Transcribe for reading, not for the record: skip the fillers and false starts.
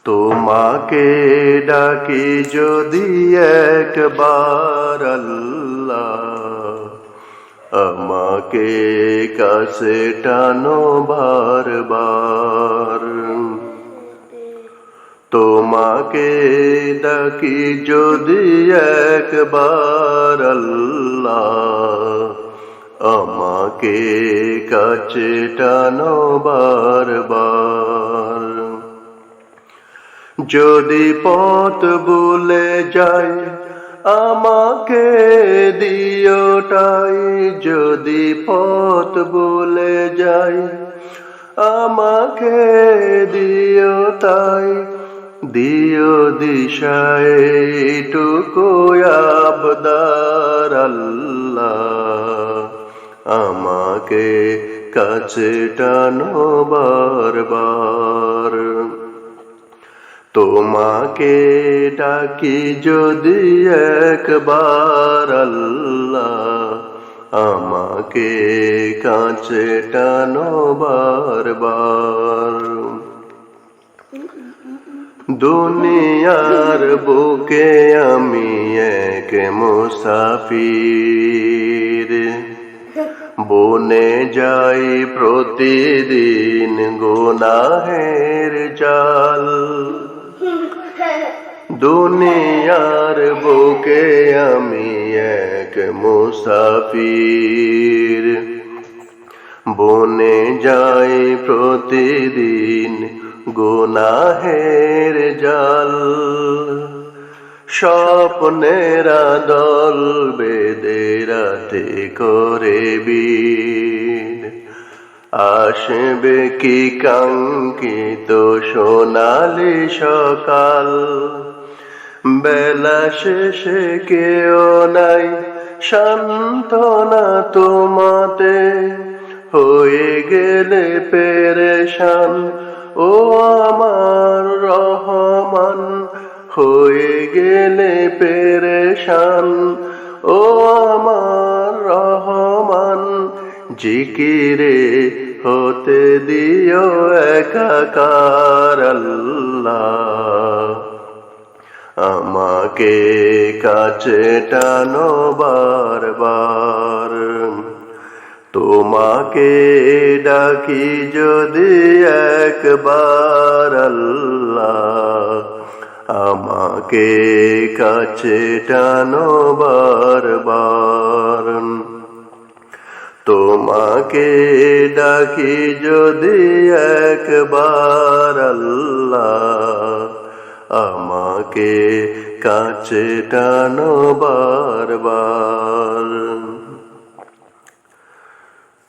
তোমাকে ডাকি যদি একবার আল্লাহ, আমাকে কাছে টানো বারবার। তোমাকে ডাকি যদি একবার আল্লাহ, আমাকে কাছে টানো বারবার। যদি পথ ভুলে যাই আমাকে দিও ঠাই, যদি পথ ভুলে যাই আমাকে দিও তাই। দিও দিশায় এইটুকু আবদার আল্লাহ, আমাকে কাছে টানো বারবার। তোমাকে ডাকি যদি একবার আল্লাহ, আমাকে কাছে টানো বারবার। দুনিয়ার বুকে আমি এক মুসাফির, বনে যাই প্রতিদিন গুনাহের জাল। দুনিয়ার বুকে আমি এক মুসাফির, বনে যাই প্রতিদিন গুনাহের জাল। স্বপ্নেরা দল বেঁধে রাতে করে বীর, আসবে কি কাঙ্ক্ষিত সোনালি সকাল। বেলা শেষে কেউ নাই সান্ত্বনা তোমাতে, হয়ে গেলে পেরেশান ও আমার রহমান। হয়ে গেলে পেরেশান ও আমার রহমান। জিকিরে হতে দিও একাকার আল্লাহ, আমাকে কাছে টানো বারবার। তোমাকে ডাকি যদি একবার আল্লাহ, আমাকে কাছে টানো বারবার। তোমাকে ডাকি যদি একবার আল্লাহ, আমাকে কাছে টানো বারবার।